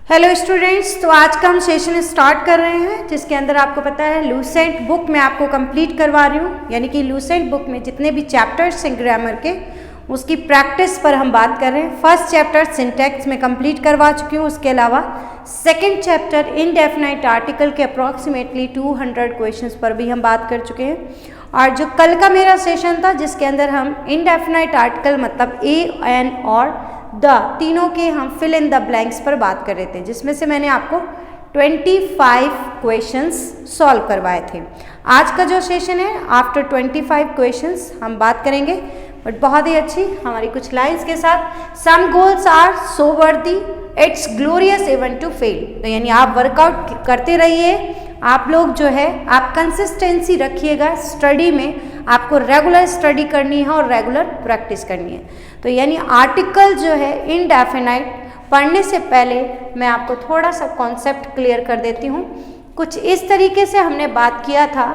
Hello students, तो आज का हम सेशन स्टार्ट कर रहे हैं जिसके अंदर आपको पता है लूसेंट बुक मैं आपको कंप्लीट करवा रही हूँ। यानी कि लूसेंट बुक में जितने भी चैप्टर्स हैं ग्रामर के उसकी प्रैक्टिस पर हम बात कर रहे हैं। फर्स्ट चैप्टर सिंटैक्स में कंप्लीट करवा चुकी हूँ, उसके अलावा सेकंड चैप्टर इनडेफिनाइट आर्टिकल के अप्रॉक्सीमेटली 200 क्वेश्चंस पर भी हम बात कर चुके हैं। और जो कल का मेरा सेशन था जिसके अंदर हम इनडेफिनाइट आर्टिकल मतलब ए, एन और द तीनों के हम फिल इन द ब्लैंक्स पर बात कर रहे थे, जिसमें से मैंने आपको 25 क्वेश्चंस सॉल्व करवाए थे। आज का जो सेशन है आफ्टर 25 क्वेश्चंस हम बात करेंगे, बट बहुत ही अच्छी हमारी कुछ लाइंस के साथ। Some goals are so worthy it's glorious even to fail. तो यानी आप वर्कआउट करते रहिए, आप लोग जो है आप कंसिस्टेंसी रखिएगा स्टडी में, आपको रेगुलर स्टडी करनी है और रेगुलर प्रैक्टिस करनी है। तो यानी आर्टिकल जो है इनडेफिनाइट पढ़ने से पहले मैं आपको थोड़ा सा कॉन्सेप्ट क्लियर कर देती हूँ। कुछ इस तरीके से हमने बात किया था,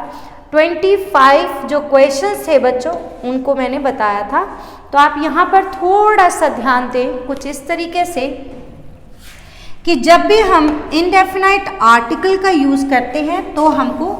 25 जो क्वेश्चंस थे बच्चों उनको मैंने बताया था। तो आप यहाँ पर थोड़ा सा ध्यान दें कुछ इस तरीके से कि जब भी हम इनडेफिनाइट आर्टिकल का यूज़ करते हैं तो हमको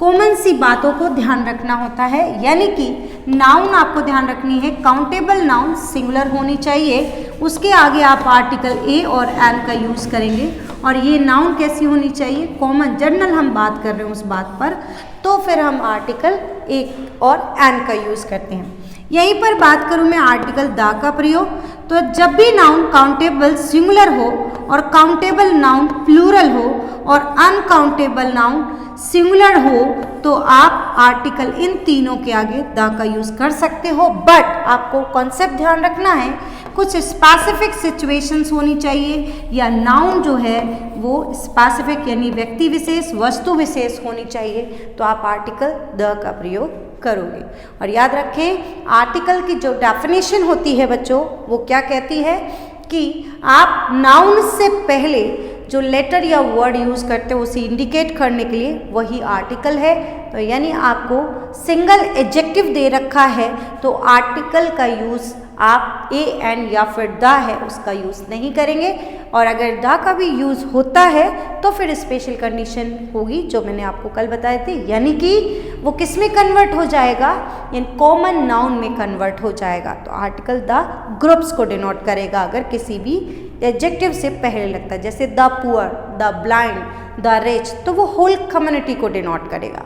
कॉमन सी बातों को ध्यान रखना होता है। यानी कि नाउन आपको ध्यान रखनी है, काउंटेबल नाउन सिंगुलर होनी चाहिए, उसके आगे आप आर्टिकल ए और एन का यूज़ करेंगे। और ये नाउन कैसी होनी चाहिए, कॉमन जनरल हम बात कर रहे हैं उस बात पर, तो फिर हम आर्टिकल ए और एन का यूज़ करते हैं। यहीं पर बात करूँ मैं आर्टिकल द का प्रयोग, तो जब भी नाउन काउंटेबल सिंगुलर हो और काउंटेबल नाउन प्लूरल हो और अनकाउंटेबल नाउन सिंगुलर हो तो आप आर्टिकल इन तीनों के आगे द का यूज़ कर सकते हो। बट आपको कॉन्सेप्ट ध्यान रखना है, कुछ स्पेसिफिक सिचुएशंस होनी चाहिए या नाउन जो है वो स्पेसिफिक यानी व्यक्ति विशेष वस्तु विशेष होनी चाहिए, तो आप आर्टिकल द का प्रयोग करोगे। और याद रखें आर्टिकल की जो डेफिनेशन होती है बच्चों वो क्या कहती है कि आप नाउन से पहले जो लेटर या वर्ड यूज़ करते हो उसे इंडिकेट करने के लिए वही आर्टिकल है। तो यानी आपको सिंगल एडजेक्टिव दे रखा है तो आर्टिकल का यूज़ आप ए एन या फिर द है उसका यूज़ नहीं करेंगे। और अगर द का भी यूज़ होता है तो फिर स्पेशल कंडीशन होगी जो मैंने आपको कल बताए थे, यानी कि वो किस में कन्वर्ट हो जाएगा, यानी कॉमन नाउन में कन्वर्ट हो जाएगा। तो आर्टिकल द ग्रुप्स को डिनोट करेगा अगर किसी भी एडजेक्टिव से पहले लगता है, जैसे the poor, the blind, the rich, तो वो होल कम्युनिटी को डिनोट करेगा।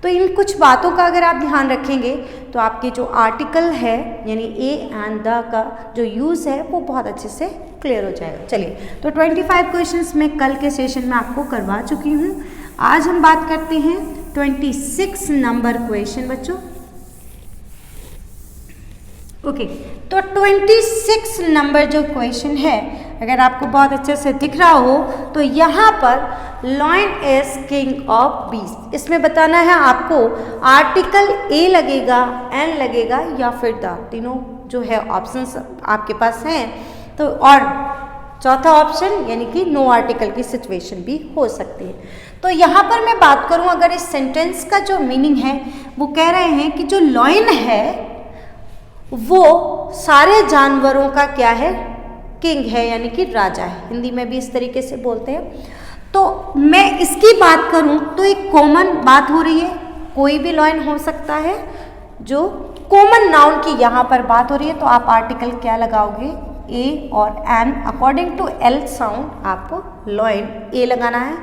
तो इन कुछ बातों का अगर आप ध्यान रखेंगे तो आपके जो आर्टिकल है यानी ए एंड द का जो यूज़ है वो बहुत अच्छे से क्लियर हो जाएगा। चलिए, तो 25 क्वेश्चंस मैं कल के सेशन में आपको करवा चुकी हूँ। आज हम बात करते हैं 26 नंबर क्वेश्चन बच्चों। ओके, तो 26 नंबर जो क्वेश्चन है अगर आपको बहुत अच्छे से दिख रहा हो तो यहाँ पर lion is king of beast, इसमें बताना है आपको आर्टिकल ए लगेगा, एन लगेगा या फिर द, तीनों जो है ऑप्शंस आपके पास हैं। तो और चौथा ऑप्शन यानी कि नो आर्टिकल की सिचुएशन भी हो सकती है। तो यहाँ पर मैं बात करूँ अगर इस सेंटेंस का जो मीनिंग है वो कह रहे हैं कि जो लॉयन है वो सारे जानवरों का क्या है, किंग है यानी कि राजा है, हिंदी में भी इस तरीके से बोलते हैं। तो मैं इसकी बात करूं तो एक कॉमन बात हो रही है, कोई भी लॉयन हो सकता है, जो कॉमन नाउन की यहाँ पर बात हो रही है। तो आप आर्टिकल क्या लगाओगे, ए और N, according to L sound आपको लॉयन ए लगाना है।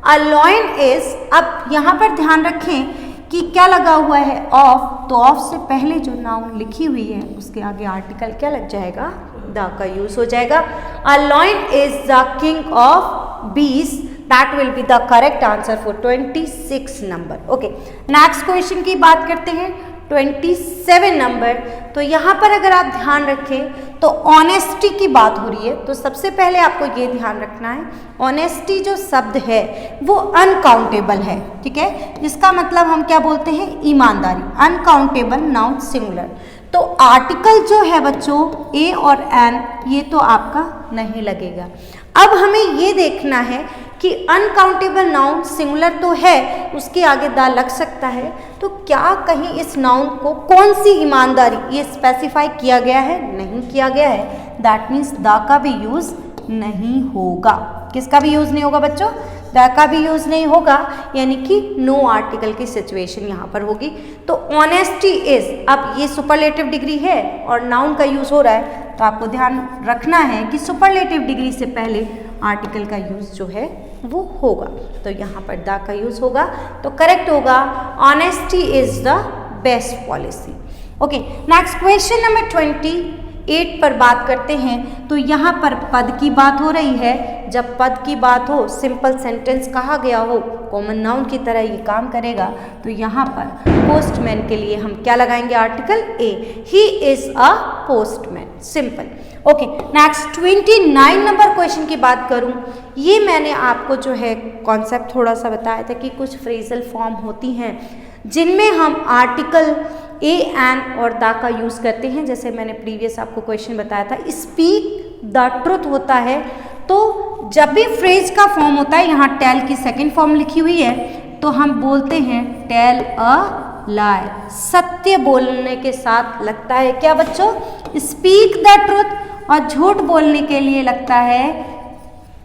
अ लॉयन इज, अब यहाँ पर ध्यान रखें कि क्या लगा हुआ है, ऑफ, तो ऑफ से पहले जो नाउन लिखी हुई है उसके आगे आर्टिकल क्या लग जाएगा, द का यूज हो जाएगा। A lion is the king of beasts, that will be the correct answer for 26 number. Okay, next question की बात करते हैं 27 नंबर। तो यहाँ पर अगर आप ध्यान रखें तो ऑनेस्टी की बात हो रही है। तो सबसे पहले आपको ये ध्यान रखना है ऑनेस्टी जो शब्द है वो अनकाउंटेबल है, ठीक है, जिसका मतलब हम क्या बोलते हैं, ईमानदारी, अनकाउंटेबल नाउन सिंगुलर। तो आर्टिकल जो है बच्चों ए और एन ये तो आपका नहीं लगेगा। अब हमें ये देखना है कि अनकाउंटेबल नाउन सिंगुलर तो है, उसके आगे द लग सकता है, तो क्या कहीं इस नाउन को कौन सी ईमानदारी ये स्पेसिफाई किया गया है, नहीं किया गया है, दैट मीन्स द का भी यूज नहीं होगा। किसका भी यूज नहीं होगा बच्चों? द का भी यूज नहीं होगा, यानी कि नो आर्टिकल की सिचुएशन यहाँ पर होगी। तो ऑनेस्टी इज, अब ये सुपरलेटिव डिग्री है और नाउन का यूज हो रहा है, तो आपको ध्यान रखना है कि सुपरलेटिव डिग्री से पहले आर्टिकल का यूज जो है वो होगा। तो यहाँ पर द का यूज होगा, तो करेक्ट होगा honesty is the best policy. Okay, next question number 28 पर बात करते हैं। तो यहाँ पर पद की बात हो रही है। जब पद की बात हो, सिंपल सेंटेंस कहा गया हो, कॉमन नाउन की तरह ये काम करेगा। तो यहाँ पर पोस्टमैन के लिए हम क्या लगाएंगे? Article a, he is a postman, simple. Okay, next 29 number question की बात करूं, ये मैंने आपको जो है कॉन्सेप्ट थोड़ा सा बताया था कि कुछ फ्रेजल फॉर्म होती हैं जिनमें हम आर्टिकल ए एन और द का यूज़ करते हैं। जैसे मैंने प्रीवियस आपको क्वेश्चन बताया था, स्पीक द ट्रुथ होता है। तो जब भी फ्रेज का फॉर्म होता है, यहाँ टेल की सेकेंड फॉर्म लिखी हुई है, तो हम बोलते हैं टेल अ लाई, सत्य बोलने के साथ लगता है क्या बच्चों? स्पीक द ट्रुथ, और झूठ बोलने के लिए लगता है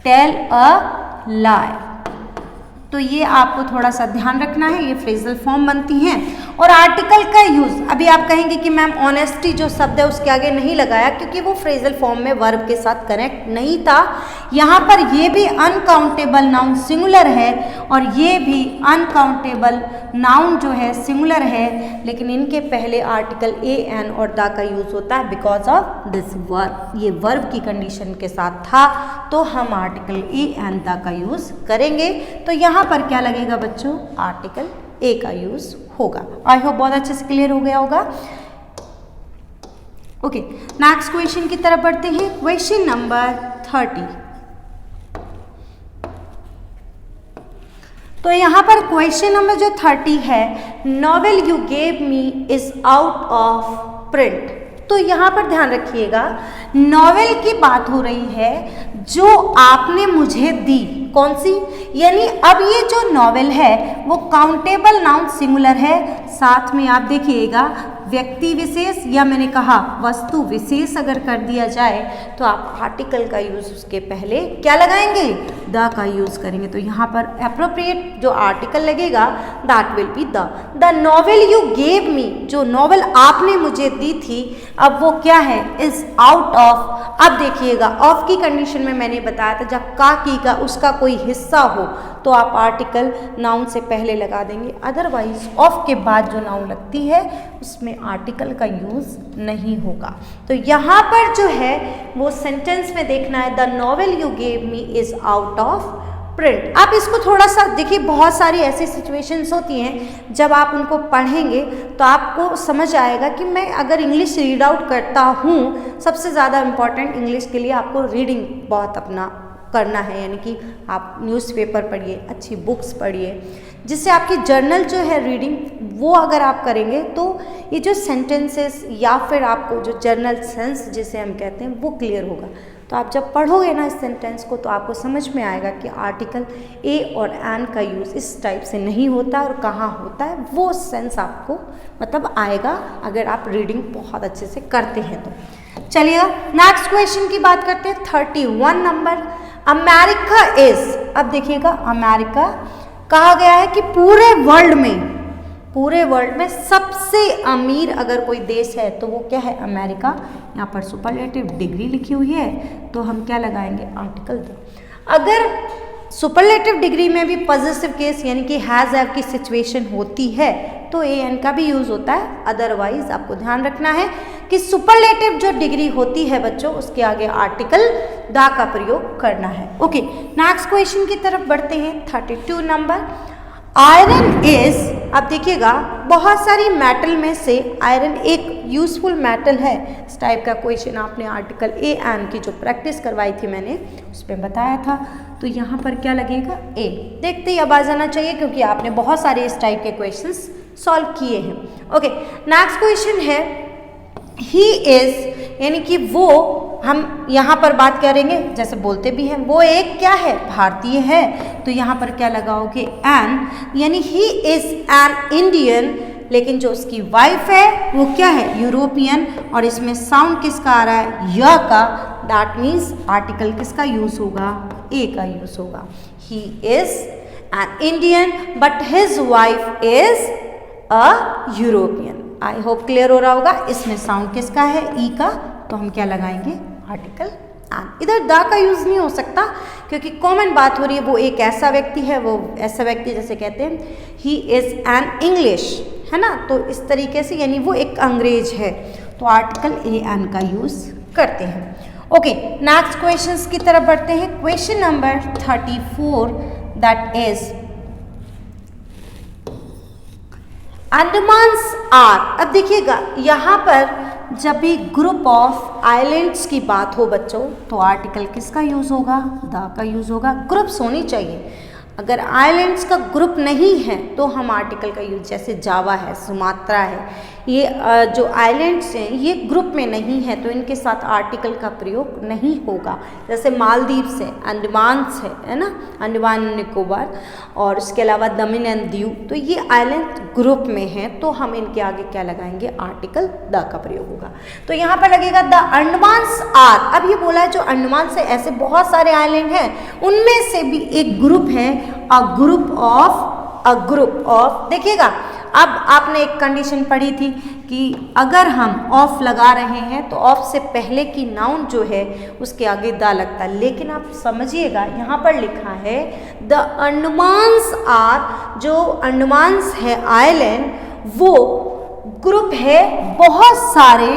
टेल अ लाई। तो ये आपको थोड़ा सा ध्यान रखना है, ये फ्रेजल फॉर्म बनती हैं। और आर्टिकल का यूज, अभी आप कहेंगे कि मैम ऑनेस्टी जो शब्द है उसके आगे नहीं लगाया क्योंकि वो फ्रेजल फॉर्म में वर्ब के साथ कनेक्ट नहीं था। यहाँ पर ये भी अनकाउंटेबल नाउन सिंगुलर है और ये भी अनकाउंटेबल नाउन जो है सिंगुलर है, लेकिन इनके पहले आर्टिकल ए एन और द का यूज होता है बिकॉज ऑफ दिस वर्ब। ये वर्ब की कंडीशन के साथ था, तो हम आर्टिकल ए एन द का यूज करेंगे। तो यहाँ पर क्या लगेगा बच्चों? आर्टिकल ए का यूज होगा। आई होप बहुत अच्छे से क्लियर हो गया होगा। ओके, नेक्स्ट क्वेश्चन की तरफ बढ़ते हैं। Question number 30। तो यहाँ पर क्वेश्चन नंबर जो 30 है, novel you gave me is out of print. तो यहाँ पर ध्यान रखिएगा, नॉवेल की बात हो रही है जो आपने मुझे दी। कौन सी? यानी अब ये जो नॉवेल है वो काउंटेबल नाउन सिंगुलर है, साथ में आप देखिएगा व्यक्ति विशेष या मैंने कहा वस्तु विशेष अगर कर दिया जाए तो आप आर्टिकल का यूज उसके पहले क्या लगाएंगे? द का यूज करेंगे। तो यहाँ पर एप्रोप्रिएट जो आर्टिकल लगेगा that will be the novel you gave me, जो नॉवेल आपने मुझे दी थी, अब वो क्या है? Is out of. अब देखिएगा ऑफ की कंडीशन में मैंने बताया था जब का की का उसका कोई हिस्सा हो तो आप आर्टिकल नाउन से पहले लगा देंगे, अदरवाइज ऑफ के बाद जो नाउन लगती है उसमें आर्टिकल का यूज नहीं होगा। तो यहाँ पर जो है वो सेंटेंस में देखना है the novel you gave me is out of print. आप इसको थोड़ा सा देखिए, बहुत सारी ऐसी सिचुएशंस होती हैं जब आप उनको पढ़ेंगे तो आपको समझ आएगा कि मैं अगर इंग्लिश रीड आउट करता हूँ, सबसे ज़्यादा इम्पॉर्टेंट इंग्लिश के लिए आपको रीडिंग बहुत अपना करना है, यानी कि आप न्यूज़पेपर पढ़िए, अच्छी बुक्स पढ़िए, जिससे आपकी जर्नल जो है रीडिंग वो अगर आप करेंगे तो ये जो सेंटेंसेस या फिर आपको जो जर्नल सेंस जिसे हम कहते हैं वो क्लियर होगा। तो आप जब पढ़ोगे ना इस सेंटेंस को तो आपको समझ में आएगा कि आर्टिकल ए और एन का यूज़ इस टाइप से नहीं होता और कहाँ होता है, वो सेंस आपको मतलब आएगा अगर आप रीडिंग बहुत अच्छे से करते हैं तो। चलिए नेक्स्ट क्वेश्चन की बात करते हैं। 31 नंबर, अमेरिका इज, अब देखिएगा अमेरिका कहा गया है कि पूरे वर्ल्ड में सबसे अमीर अगर कोई देश है तो वो क्या है? अमेरिका। यहाँ पर सुपरलेटिव डिग्री लिखी हुई है तो हम क्या लगाएंगे? Article the. अगर सुपरलेटिव डिग्री में भी पॉजिटिव केस यानी कि हैज हैव की सिचुएशन होती है तो ए एन का भी यूज होता है, अदरवाइज आपको ध्यान रखना है कि सुपरलेटिव जो डिग्री होती है बच्चों उसके आगे आर्टिकल द का प्रयोग करना है। ओके, नेक्स्ट क्वेश्चन की तरफ बढ़ते हैं। 32 नंबर, आयरन इज, अब देखिएगा बहुत सारी मेटल में से आयरन एक यूजफुल मेटल है। इस टाइप का क्वेश्चन आपने आर्टिकल ए एन की जो प्रैक्टिस करवाई थी मैंने उसमें बताया था। तो यहाँ पर क्या लगेगा? ए। देखते ही अब आ जाना चाहिए क्योंकि आपने बहुत सारे इस टाइप के क्वेश्चंस सॉल्व किए हैं। ओके, नेक्स्ट क्वेश्चन है ही इज, यानी कि वो, हम यहाँ पर बात करेंगे जैसे बोलते भी हैं वो एक क्या है? भारतीय है। तो यहाँ पर क्या लगाओगे? एन, यानी ही इज एन इंडियन, लेकिन जो उसकी वाइफ है वो क्या है? यूरोपियन। और इसमें साउंड किसका आ रहा है? य का, दैट मीन्स आर्टिकल किसका यूज होगा, ए का यूज होगा। He is an Indian but his wife is a European. I hope clear हो रहा होगा। इसमें साउंड किसका है, ई का, तो हम क्या लगाएंगे, आर्टिकल एन। इधर द का यूज नहीं हो सकता क्योंकि कॉमन बात हो रही है, वो एक ऐसा व्यक्ति है, वो ऐसा व्यक्ति जैसे कहते हैं ही इज एन इंग्लिश, है ना, तो इस तरीके से यानी वो एक अंग्रेज है, तो आर्टिकल ए एन का यूज करते हैं। ओके, नेक्स्ट क्वेश्चंस की तरफ बढ़ते हैं। Question number 34 that is Andamans are. अब देखिएगा यहाँ पर जब भी ग्रुप ऑफ आइलैंड्स की बात हो बच्चों, तो आर्टिकल किसका यूज होगा, द का यूज होगा। ग्रुप्स होनी चाहिए, अगर आइलैंड्स का ग्रुप नहीं है तो हम आर्टिकल का यूज, जैसे जावा है, सुमात्रा है, ये जो आइलैंड्स हैं ये ग्रुप में नहीं है तो इनके साथ आर्टिकल का प्रयोग नहीं होगा। जैसे मालदीव्स है, अंडमान्स है ना, अंडमान निकोबार, और उसके अलावा दमन एंड दीव, तो ये आइलैंड ग्रुप में है तो हम इनके आगे क्या लगाएंगे, आर्टिकल द का प्रयोग होगा। तो यहाँ पर लगेगा द अंडमान्स आर। अब ये बोला है जो अंडमान से ऐसे बहुत सारे आइलैंड हैं, उनमें से भी एक ग्रुप है, अ ग्रुप ऑफ। देखिएगा अब आपने एक कंडीशन पढ़ी थी कि अगर हम ऑफ लगा रहे हैं तो ऑफ से पहले की नाउन जो है उसके आगे द लगता है, लेकिन आप समझिएगा यहाँ पर लिखा है द अंडमान्स आर। जो अंडमान्स है आइलैंड, वो ग्रुप है बहुत सारे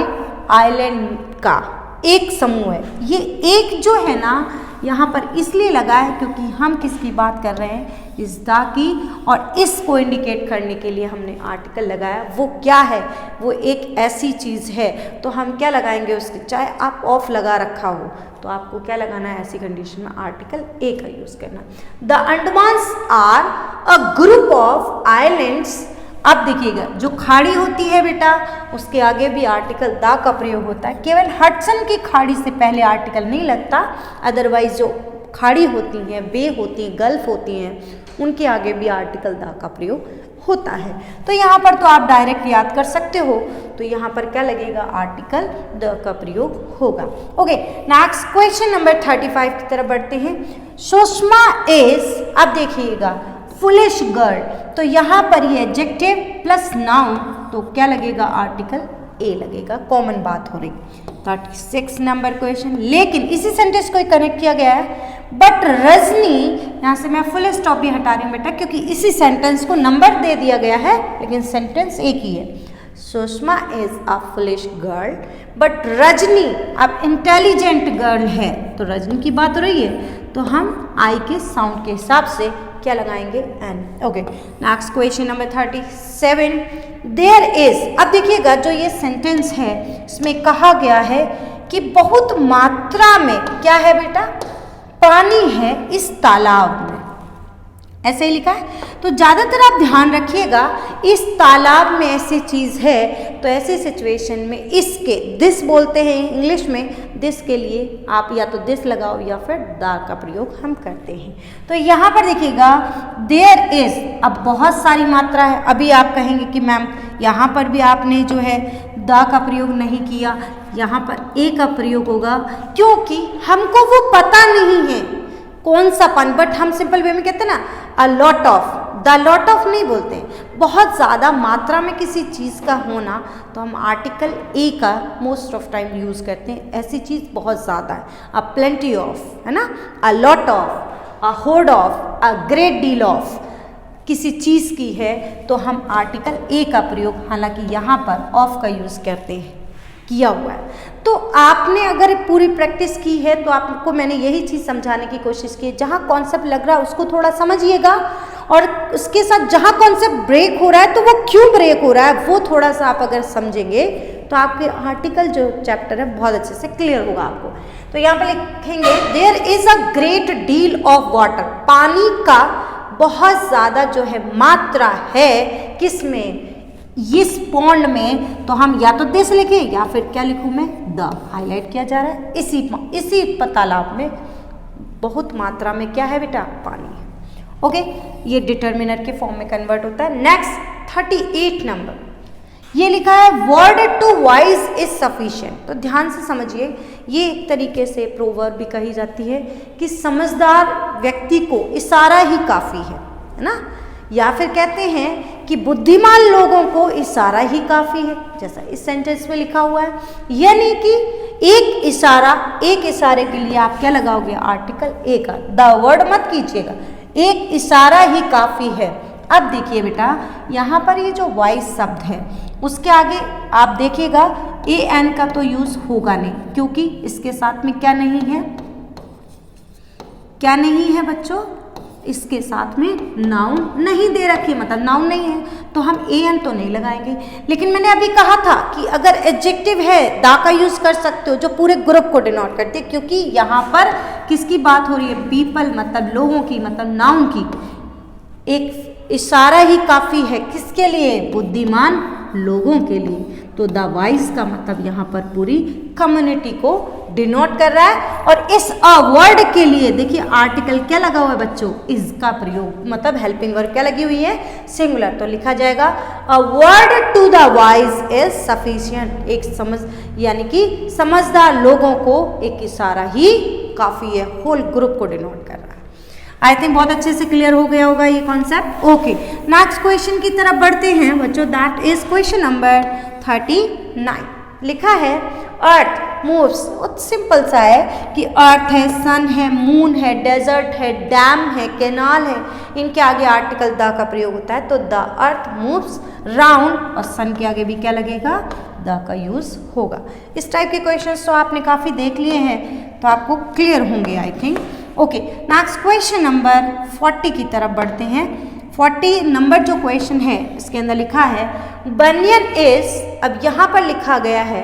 आइलैंड का, एक समूह है। ये एक जो है ना यहाँ पर इसलिए लगा है क्योंकि हम किसकी बात कर रहे हैं, इस दा की, और इसको इंडिकेट करने के लिए हमने आर्टिकल लगाया। वो क्या है, वो एक ऐसी चीज़ है, तो हम क्या लगाएंगे उसके, चाहे आप ऑफ लगा रखा हो तो आपको क्या लगाना है, ऐसी कंडीशन में आर्टिकल ए का यूज करना। The Andamans are a group of islands. अब देखिएगा जो खाड़ी होती है बेटा, उसके आगे भी आर्टिकल द का प्रयोग होता है। केवल हडसन की खाड़ी से पहले आर्टिकल नहीं लगता, अदरवाइज जो खाड़ी होती हैं, बे होती हैं, गल्फ होती हैं, उनके आगे भी आर्टिकल द का प्रयोग होता है। तो यहाँ पर तो आप डायरेक्ट याद कर सकते हो, तो यहाँ पर क्या लगेगा, आर्टिकल द का प्रयोग होगा। ओके, नेक्स्ट क्वेश्चन नंबर 35 की तरफ बढ़ते हैं। सुषमा इज, अब देखिएगा फुलिश गर्ल, तो यहाँ पर ये एडजेक्टिव प्लस नाउन, तो क्या लगेगा, आर्टिकल ए लगेगा। कॉमन बात हो रही। 36 नंबर क्वेश्चन, लेकिन इसी सेंटेंस को कनेक्ट किया गया है, बट रजनी, यहाँ से मैं फुल स्टॉप भी हटा रही हूँ बेटा क्योंकि इसी सेंटेंस को नंबर दे दिया गया है, लेकिन सेंटेंस एक ही है। Sushma is a foolish girl but Rajni अब इंटेलिजेंट गर्ल है, तो रजनी की बात हो रही है तो हम आई के साउंड के हिसाब से क्या लगाएंगे, N. Okay, next question number 37। There is, अब देखिएगा जो ये सेंटेंस है इसमें कहा गया है कि बहुत मात्रा में क्या है बेटा, पानी है इस तालाब में, ऐसे ही लिखा है। तो ज़्यादातर आप ध्यान रखिएगा, इस तालाब में ऐसी चीज़ है, तो ऐसी सिचुएशन में इसके, दिस बोलते हैं इंग्लिश में, दिस के लिए आप या तो दिस लगाओ या फिर द का प्रयोग हम करते हैं। तो यहाँ पर देखिएगा देयर इज, अब बहुत सारी मात्रा है। अभी आप कहेंगे कि मैम यहाँ पर भी आपने जो है द का प्रयोग नहीं किया, यहाँ पर ए का प्रयोग होगा क्योंकि हमको वो पता नहीं है कौन सा पानी, बट हम सिंपल वे में कहते हैं ना a lot of, the lot of नहीं बोलते हैं, बहुत ज़्यादा मात्रा में किसी चीज़ का होना, तो हम आर्टिकल ए का मोस्ट ऑफ टाइम यूज़ करते हैं। ऐसी चीज़ बहुत ज़्यादा है, अ प्लेंटी ऑफ, है ना, a lot of, a horde of, a great deal of, किसी चीज़ की है तो हम आर्टिकल ए का प्रयोग, हालांकि यहाँ पर ऑफ का यूज़ करते हैं, किया हुआ है। तो आपने अगर पूरी प्रैक्टिस की है तो आपको मैंने यही चीज़ समझाने की कोशिश की है, जहाँ कॉन्सेप्ट लग रहा है उसको थोड़ा समझिएगा, और उसके साथ जहाँ कॉन्सेप्ट ब्रेक हो रहा है तो वो क्यों ब्रेक हो रहा है वो थोड़ा सा आप अगर समझेंगे तो आपके आर्टिकल जो चैप्टर है बहुत अच्छे से क्लियर होगा आपको। तो यहाँ पर लिखेंगे there is a great deal of water, पानी का बहुत ज़्यादा जो है मात्रा है, किसमें, इस पॉन्ड में, तो हम या तो दिस लिखें या फिर क्या लिखूं मैं, द हाईलाइट किया जा रहा है, इसी तालाब में बहुत मात्रा में क्या है बेटा, पानी है। ओके, ये डिटर्मिनर के फॉर्म में कन्वर्ट होता है। नेक्स्ट 38 नंबर, ये लिखा है word to wise is sufficient. तो ध्यान से समझिए, ये एक तरीके से प्रोवर्ब भी कही जाती है कि समझदार व्यक्ति को इशारा ही काफ़ी है ना, या फिर कहते हैं कि बुद्धिमान लोगों को इशारा ही काफ़ी है, जैसा इस सेंटेंस में लिखा हुआ है। यानी कि एक इशारा, एक इशारे के लिए आप क्या लगाओगे, आर्टिकल ए का, द वर्ड मत कीजिएगा, एक इशारा ही काफ़ी है। अब देखिए बेटा, यहाँ पर ये जो वाइज शब्द है उसके आगे आप देखिएगा ए एन का तो यूज होगा नहीं, क्योंकि इसके साथ में क्या नहीं है, क्या नहीं है बच्चों, इसके साथ में नाउन नहीं दे रखी, मतलब नाउन नहीं है, तो हम ए एन तो नहीं लगाएंगे। लेकिन मैंने अभी कहा था कि अगर एडजेक्टिव है दा का यूज कर सकते हो, जो पूरे ग्रुप को डिनोट करते हैं, क्योंकि यहाँ पर किसकी बात हो रही है, पीपल मतलब लोगों की, मतलब नाउन की। एक इशारा ही काफ़ी है, किसके लिए, बुद्धिमान लोगों के लिए। तो द वाइज का मतलब यहाँ पर पूरी कम्युनिटी को डिनोट कर रहा है। और इस अ वर्ड के लिए देखिए आर्टिकल क्या लगा हुआ है बच्चों, इज का प्रयोग, मतलब हेल्पिंग वर्ब क्या लगी हुई है, सिंगुलर। तो लिखा जाएगा a word to the wise is sufficient. एक समझ यानी कि समझदार लोगों को एक इशारा ही काफ़ी है, होल ग्रुप को डिनोट कर रहा है। आई थिंक बहुत अच्छे से क्लियर हो गया होगा ये कॉन्सेप्ट। ओके, नेक्स्ट क्वेश्चन की तरफ बढ़ते हैं बच्चों। That is question number 39। लिखा है अर्थ मूव्स। बहुत सिंपल सा है कि अर्थ है, सन है, मून है, डेजर्ट है, डैम है, कैनाल है, इनके आगे आर्टिकल द का प्रयोग होता है। तो द अर्थ मूव्स राउंड, और सन के आगे भी क्या लगेगा, द का यूज होगा। इस टाइप के क्वेश्चंस तो आपने काफ़ी देख लिए हैं, तो आपको क्लियर होंगे I think. Okay, next question number 40 की तरफ बढ़ते हैं। 40 नंबर जो क्वेश्चन है इसके अंदर लिखा है बनियन इज। अब यहाँ पर लिखा गया है,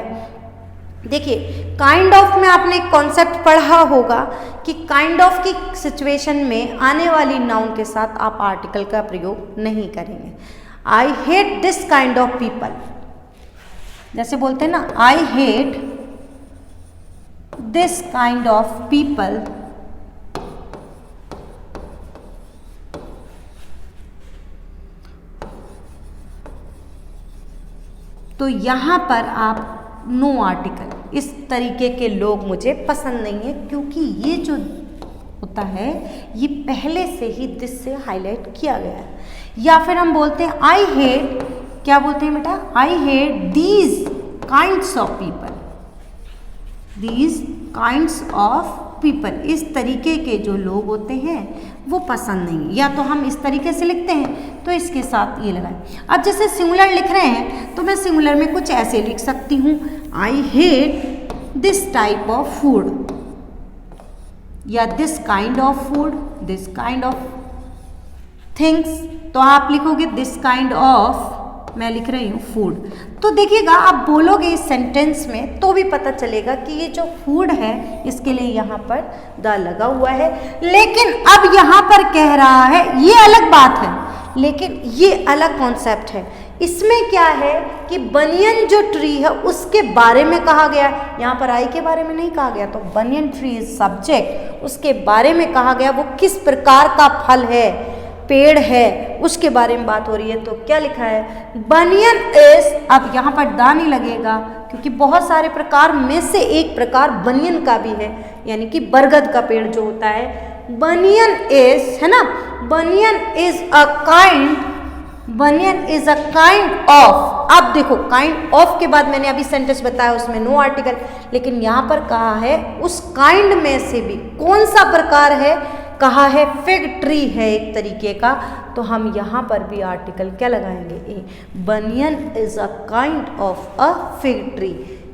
देखिए काइंड ऑफ में आपने एक कॉन्सेप्ट पढ़ा होगा कि काइंड ऑफ की सिचुएशन में आने वाली नाउन के साथ आप आर्टिकल का प्रयोग नहीं करेंगे। आई hate this kind of people, जैसे बोलते हैं ना, आई hate this kind of people, तो यहाँ पर आप नो आर्टिकल, इस तरीके के लोग मुझे पसंद नहीं है, क्योंकि ये जो होता है ये पहले से ही दिस से हाईलाइट किया गया है। या फिर हम बोलते हैं आई हेट, क्या बोलते हैं बेटा, I hate these kinds of people, these kinds of people, इस तरीके के जो लोग होते हैं वो पसंद नहीं। या तो हम इस तरीके से लिखते हैं तो इसके साथ ये लगाएं। अब जैसे सिंगुलर लिख रहे हैं तो मैं सिंगुलर में कुछ ऐसे लिख सकती हूँ, I hate this type of food, या this kind of food, this kind of things. तो आप लिखोगे दिस काइंड ऑफ, मैं लिख रही हूँ फूड। तो देखिएगा आप बोलोगे इस सेंटेंस में तो भी पता चलेगा कि ये जो फूड है इसके लिए यहाँ पर द लगा हुआ है। लेकिन अब यहाँ पर कह रहा है, ये अलग बात है, लेकिन ये अलग कॉन्सेप्ट है। इसमें क्या है कि बनियन जो ट्री है उसके बारे में कहा गया, यहाँ पर आई के बारे में नहीं कहा गया। तो बनियन ट्री इज सब्जेक्ट, उसके बारे में कहा गया, वो किस प्रकार का फल है, पेड़ है, उसके बारे में बात हो रही है। तो क्या लिखा है, बनियन इज। अब यहाँ पर दा नहीं लगेगा क्योंकि बहुत सारे प्रकार में से एक प्रकार बनियन का भी है, यानी कि बरगद का पेड़ जो होता है। बनियन इज, है ना, banyan is a kind, banyan is a kind of. अब देखो काइंड ऑफ के बाद मैंने अभी सेंटेंस बताया उसमें नो आर्टिकल, लेकिन यहाँ पर कहा है उस काइंड में से भी कौन सा प्रकार है, कहा है फिग ट्री है एक तरीके का। तो हम यहाँ पर भी आर्टिकल क्या लगाएंगे, a. Banyan is a kind of a fig tree.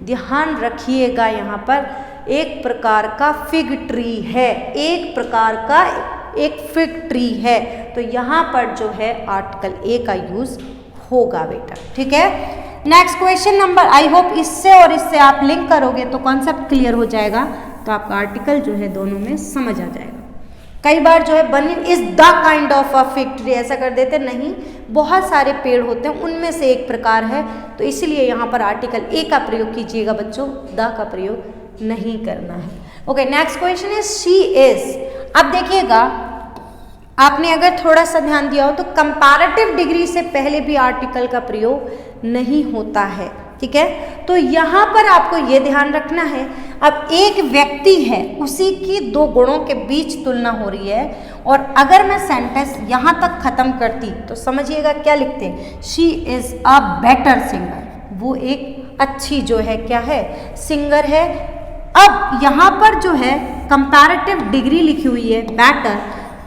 ध्यान रखिएगा यहाँ पर एक प्रकार का फिग ट्री है, एक प्रकार का एक फिग ट्री है। तो यहाँ पर जो है आर्टिकल ए का यूज होगा बेटा, ठीक है। Next question number, I hope इससे और इससे आप लिंक करोगे तो कॉन्सेप्ट क्लियर हो जाएगा, तो आपका आर्टिकल जो है दोनों में समझ आ जाएगा। कई बार जो है banyan is the kind of a fig tree ऐसा कर देते, नहीं, बहुत सारे पेड़ होते हैं उनमें से एक प्रकार है, तो इसीलिए यहाँ पर आर्टिकल ए का प्रयोग कीजिएगा बच्चों, द का प्रयोग नहीं करना है। Okay, next question is she is. अब देखिएगा आपने अगर थोड़ा सा ध्यान दिया हो तो कंपैरेटिव डिग्री से पहले भी आर्टिकल का प्रयोग नहीं होता है, ठीक है। तो यहाँ पर आपको ये ध्यान रखना है, अब एक व्यक्ति है, उसी की दो गुणों के बीच तुलना हो रही है, और अगर मैं सेंटेंस यहाँ तक खत्म करती तो समझिएगा क्या लिखते हैं, she is a better singer, वो एक अच्छी जो है क्या है, सिंगर है। अब यहाँ पर जो है कंपैरेटिव डिग्री लिखी हुई है बेटर,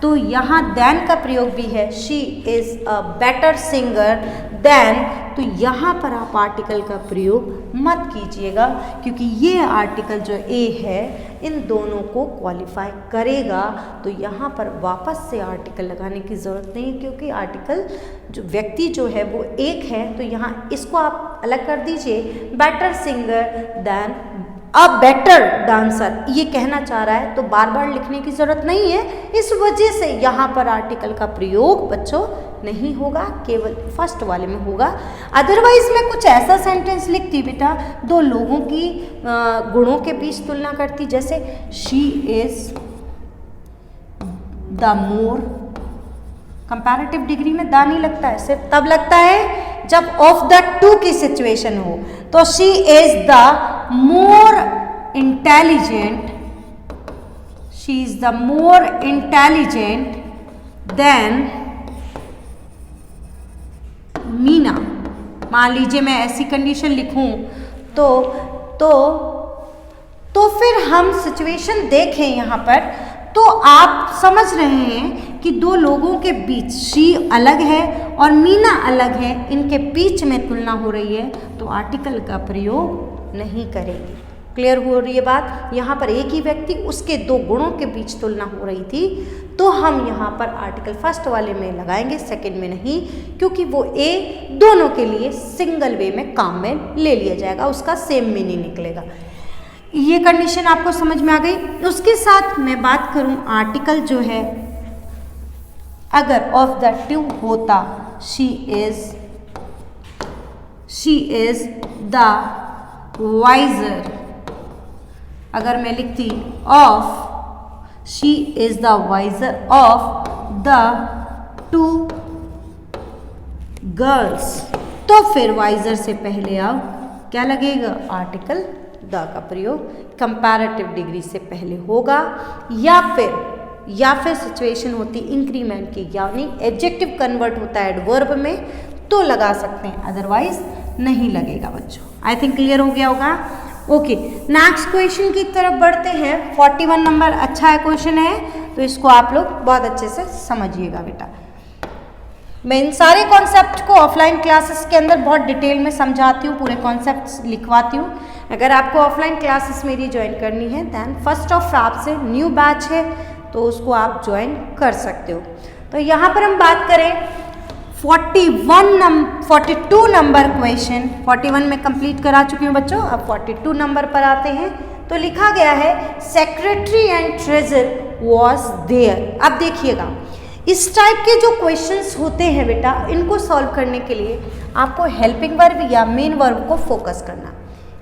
तो यहाँ देन का प्रयोग भी है, she is a better singer than, तो यहाँ पर आप आर्टिकल का प्रयोग मत कीजिएगा, क्योंकि ये आर्टिकल जो ए है इन दोनों को क्वालिफाई करेगा। तो यहाँ पर वापस से आर्टिकल लगाने की ज़रूरत नहीं है, क्योंकि आर्टिकल जो व्यक्ति जो है वो एक है, तो यहाँ इसको आप अलग कर दीजिए, better singer than a better dancer ये कहना चाह रहा है, तो बार बार लिखने की ज़रूरत नहीं है। इस वजह से यहाँ पर आर्टिकल का प्रयोग बच्चों नहीं होगा, केवल फर्स्ट वाले में होगा। अदरवाइज मैं कुछ ऐसा सेंटेंस लिखती बेटा, दो लोगों की गुणों के बीच तुलना करती, जैसे she is the more, comparative degree में द नहीं लगता है, सिर्फ तब लगता है जब ऑफ द टू की सिचुएशन हो। तो she is the more intelligent, she is the more intelligent then Meena. मान लीजिए मैं ऐसी कंडीशन लिखूं तो फिर हम सिचुएशन देखें यहाँ पर, तो आप समझ रहे हैं कि दो लोगों के बीच शी अलग है और मीना अलग है, इनके बीच में तुलना हो रही है, तो आर्टिकल का प्रयोग नहीं करेंगे। क्लियर हो रही है बात। यहाँ पर एक ही व्यक्ति, उसके दो गुणों के बीच तुलना हो रही थी, तो हम यहाँ पर आर्टिकल फर्स्ट वाले में लगाएंगे, सेकंड में नहीं, क्योंकि वो ए दोनों के लिए सिंगल वे में काम में ले लिया जाएगा, उसका सेम मीनिंग निकलेगा। ये कंडीशन आपको समझ में आ गई। उसके साथ मैं बात करूं, आर्टिकल जो है अगर ऑफ द टू होता, शी इज द वाइजर, अगर मैं लिखती of she is the wiser of the two girls, तो फिर वाइजर से पहले अब क्या लगेगा, आर्टिकल द का प्रयोग कंपैरेटिव डिग्री से पहले होगा, या फिर सिचुएशन होती इंक्रीमेंट की, यानी एडजेक्टिव कन्वर्ट होता है एडवर्ब में, तो लगा सकते हैं, अदरवाइज नहीं लगेगा बच्चों। आई थिंक क्लियर हो गया होगा। ओके, नेक्स्ट क्वेश्चन की तरफ बढ़ते हैं। 41 नंबर अच्छा है क्वेश्चन है, तो इसको आप लोग बहुत अच्छे से समझिएगा बेटा। मैं इन सारे कॉन्सेप्ट को ऑफलाइन क्लासेस के अंदर बहुत डिटेल में समझाती हूँ, पूरे कॉन्सेप्ट्स लिखवाती हूँ। अगर आपको ऑफलाइन क्लासेस मेरी ज्वाइन करनी है दैन 1 अप्रैल से न्यू बैच है, तो उसको आप ज्वाइन कर सकते हो। तो यहाँ पर हम बात करें 42 नंबर क्वेश्चन, 41 में कंप्लीट करा चुकी हूँ बच्चों, अब 42 नंबर पर आते हैं। तो लिखा गया है secretary and treasurer was there. अब देखिएगा, इस टाइप के जो क्वेश्चंस होते हैं बेटा, इनको सॉल्व करने के लिए आपको हेल्पिंग वर्ब या मेन वर्ब को फोकस करना।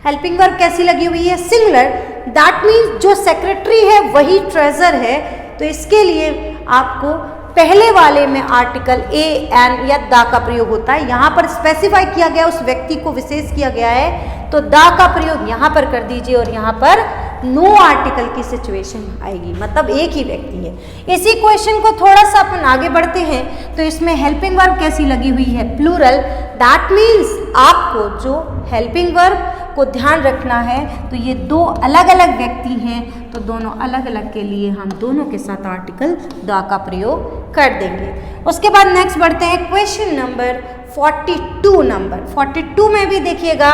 हेल्पिंग वर्ब कैसी लगी हुई है, सिंगुलर, दैट मीन्स जो सेक्रेटरी है वही ट्रेजर है, तो इसके लिए आपको पहले वाले में आर्टिकल ए एन या द का प्रयोग होता है। यहाँ पर स्पेसिफाई किया गया, उस व्यक्ति को विशेष किया गया है, तो द का प्रयोग यहाँ पर कर दीजिए, और यहाँ पर नो आर्टिकल की सिचुएशन आएगी, मतलब एक ही व्यक्ति है। इसी क्वेश्चन को थोड़ा सा अपन आगे बढ़ते हैं, तो इसमें हेल्पिंग वर्ब कैसी लगी हुई है, प्लूरल, दैट मीन्स आपको जो हेल्पिंग वर्ब को ध्यान रखना है, तो ये दो अलग अलग व्यक्ति हैं, तो दोनों अलग अलग के लिए हम दोनों के साथ आर्टिकल द का प्रयोग कर देंगे। उसके बाद नेक्स्ट बढ़ते हैं क्वेश्चन नंबर 42 नंबर। 42 में भी देखिएगा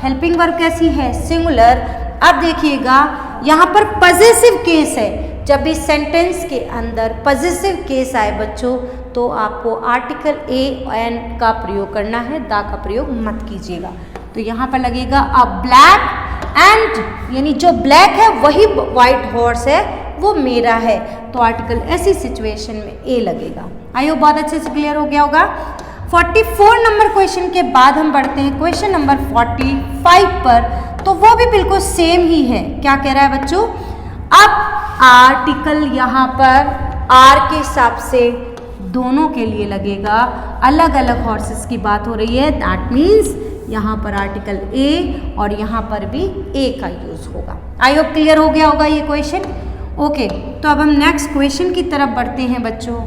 हेल्पिंग वर्ब कैसी है, सिंगुलर। अब देखिएगा यहाँ पर पजेसिव केस है, जब भी सेंटेंस के अंदर पजेसिव केस आए बच्चों, तो आपको आर्टिकल ए एन का प्रयोग करना है, द का प्रयोग मत कीजिएगा। तो यहाँ पर लगेगा अ ब्लैक एंड, यानी जो ब्लैक है वही व्हाइट हॉर्स है, वो मेरा है, तो आर्टिकल ऐसी सिचुएशन में ए लगेगा। आई होप बहुत अच्छे से क्लियर हो गया होगा। 44 नंबर क्वेश्चन के बाद हम बढ़ते हैं क्वेश्चन नंबर 45 पर, तो वो भी बिल्कुल सेम ही है। क्या कह रहा है बच्चों, अब आर्टिकल यहाँ पर आर के हिसाब से दोनों के लिए लगेगा। अलग अलग हॉर्सेस की बात हो रही है, दैट मीन्स यहाँ पर आर्टिकल ए और यहाँ पर भी ए का यूज होगा। आई होप क्लियर हो गया होगा ये क्वेश्चन। ओके, तो अब हम नेक्स्ट क्वेश्चन की तरफ बढ़ते हैं बच्चों।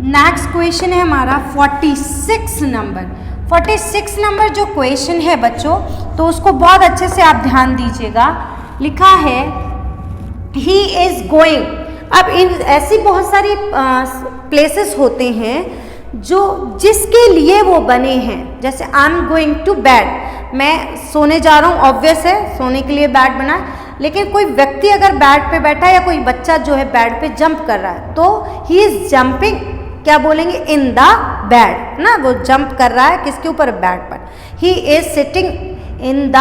नेक्स्ट क्वेश्चन है हमारा 46 नंबर। 46 नंबर जो क्वेश्चन है बच्चों, तो उसको बहुत अच्छे से आप ध्यान दीजिएगा। लिखा है ही इज गोइंग। अब इन ऐसी बहुत सारी प्लेसेस होते हैं जो जिसके लिए वो बने हैं। जैसे I am going to bed, मैं सोने जा रहा हूँ, ऑब्वियस है सोने के लिए बेड बना है। लेकिन कोई व्यक्ति अगर बेड पे बैठा है या कोई बच्चा जो है बेड पे जंप कर रहा है, तो ही इज जंपिंग, क्या बोलेंगे, इन द बेड ना, वो जंप कर रहा है किसके ऊपर, बेड पर। He is sitting in the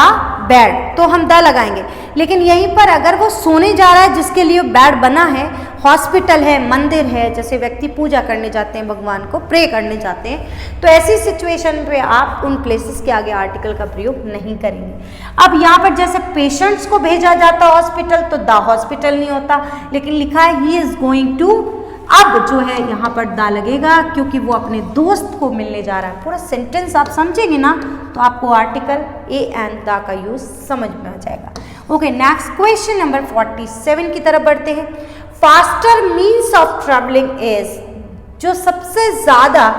bed, तो हम द लगाएंगे। लेकिन यहीं पर अगर वो सोने जा रहा है जिसके लिए बेड बना है, हॉस्पिटल है, मंदिर है, जैसे व्यक्ति पूजा करने जाते हैं, भगवान को प्रे करने जाते हैं, तो ऐसी सिचुएशन पे आप उन प्लेसेस के आगे आर्टिकल का प्रयोग नहीं करेंगे। अब यहाँ पर जैसे पेशेंट्स को भेजा जाता हॉस्पिटल, तो द हॉस्पिटल नहीं होता, लेकिन लिखा है ही इज गोइंग टू। अब जो है यहाँ पर दा लगेगा क्योंकि वो अपने दोस्त को मिलने जा रहा है। पूरा सेंटेंस आप समझेंगे ना तो आपको आर्टिकल ए एंड दा का यूज समझ में आ जाएगा। ओके, नेक्स्ट क्वेश्चन नंबर 47 की तरफ बढ़ते हैं। Faster means of travelling is, जो सबसे ज्यादा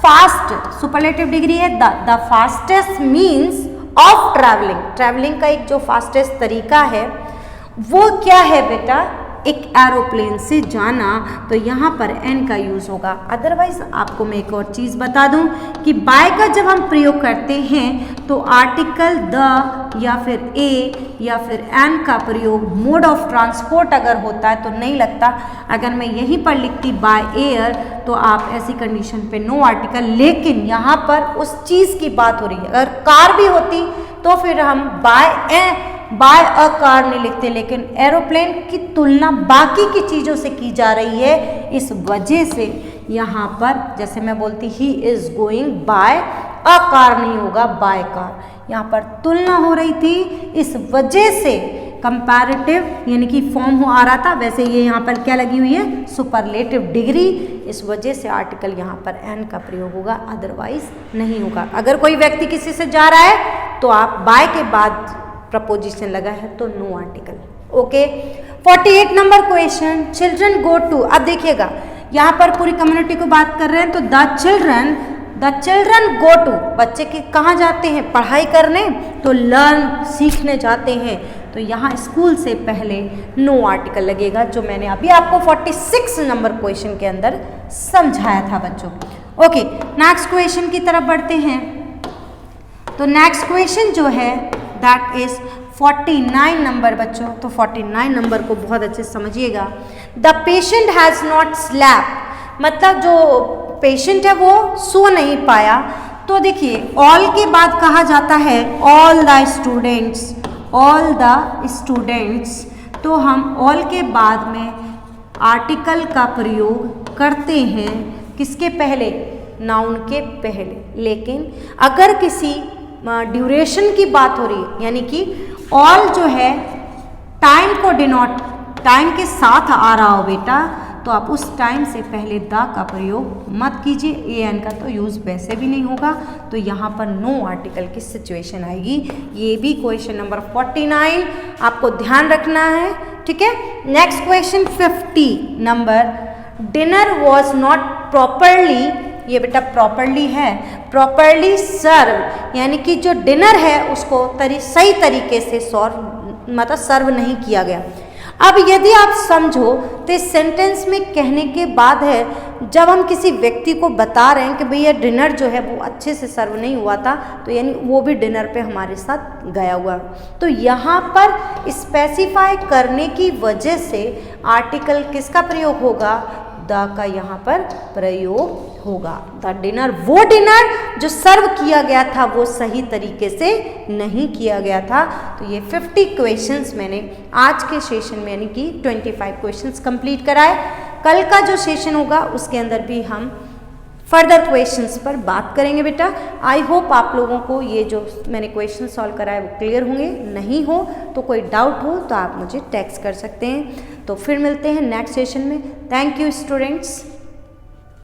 फास्ट सुपरलेटिव डिग्री है the fastest means of travelling. Travelling का एक जो फास्टेस्ट तरीका है वो क्या है बेटा, एक एरोप्लेन से जाना, तो यहाँ पर एन का यूज होगा। अदरवाइज आपको मैं एक और चीज बता दूं कि बाय का जब हम प्रयोग करते हैं तो आर्टिकल द या फिर ए या फिर एन का प्रयोग मोड ऑफ ट्रांसपोर्ट अगर होता है तो नहीं लगता। अगर मैं यहीं पर लिखती बाय एयर तो आप ऐसी कंडीशन पे नो आर्टिकल, लेकिन यहाँ पर उस चीज की बात हो रही है। अगर कार भी होती तो फिर हम बाय अ कार नहीं लिखते, लेकिन एरोप्लेन की तुलना बाकी की चीज़ों से की जा रही है, इस वजह से यहाँ पर जैसे मैं बोलती he is going by a car नहीं होगा बाय कार, यहाँ पर तुलना हो रही थी, इस वजह से कंपैरेटिव यानी कि फॉर्म आ रहा था। वैसे ये यहाँ पर क्या लगी हुई है, सुपरलेटिव डिग्री, इस वजह से आर्टिकल यहाँ पर एन का प्रयोग होगा, अदरवाइज नहीं होगा। अगर कोई व्यक्ति किसी से जा रहा है तो आप बाय के बाद प्रपोजिशन लगा है तो no article. Okay, 48 number question, children go to. अब देखिएगा यहाँ पर पूरी कम्युनिटी को बात कर रहे हैं, तो द चिल्ड्रन गो टू, बच्चे के कहाँ जाते हैं, पढ़ाई करने, तो लर्न सीखने जाते हैं, तो यहाँ स्कूल से पहले नो आर्टिकल लगेगा, जो मैंने अभी आपको 46 नंबर क्वेश्चन के अंदर समझाया था बच्चों। ओके, नेक्स्ट क्वेश्चन की तरफ बढ़ते हैं। तो नेक्स्ट क्वेश्चन जो है दैट इज 49 नंबर बच्चों। तो 49 नंबर को बहुत अच्छे से समझिएगा। The patient has not slept, मतलब जो पेशेंट है वो सो नहीं पाया। तो देखिए ऑल के बाद कहा जाता है ऑल द स्टूडेंट्स, तो हम ऑल के बाद में आर्टिकल का प्रयोग करते हैं किसके पहले, नाउन के पहले। लेकिन अगर किसी ड्यूरेशन की बात हो रही है, यानी कि ऑल जो है टाइम को डिनोट, टाइम के साथ आ रहा हो बेटा, तो आप उस टाइम से पहले द का प्रयोग मत कीजिए, ए एन का तो यूज़ वैसे भी नहीं होगा, तो यहाँ पर नो आर्टिकल की सिचुएशन आएगी। ये भी क्वेश्चन नंबर 49 आपको ध्यान रखना है, ठीक है। Next question 50 number, dinner was not properly, ये बेटा प्रॉपरली है, प्रॉपरली सर्व, यानी कि जो डिनर है उसको सही तरीके से सर्व नहीं किया गया। अब यदि आप समझो तो इस सेंटेंस में कहने के बाद है, जब हम किसी व्यक्ति को बता रहे हैं कि भैया डिनर जो है वो अच्छे से सर्व नहीं हुआ था, तो यानी वो भी डिनर पे हमारे साथ गया हुआ। तो यहाँ पर स्पेसिफाई करने की वजह से आर्टिकल किसका प्रयोग होगा, द का यहाँ पर प्रयोग होगा। द डिनर, वो डिनर जो सर्व किया गया था वो सही तरीके से नहीं किया गया था। तो ये 50 क्वेश्चंस मैंने आज के सेशन में यानी कि 25 क्वेश्चंस कंप्लीट कराए। कल का जो सेशन होगा उसके अंदर भी हम फर्दर क्वेश्चंस पर बात करेंगे बेटा। आई होप आप लोगों को ये जो मैंने क्वेश्चन सॉल्व कराए वो क्लियर होंगे। नहीं हो तो कोई डाउट हो तो आप मुझे टेक्स्ट कर सकते हैं। तो तो फिर मिलते हैं नेक्स्ट सेशन में। Thank you students.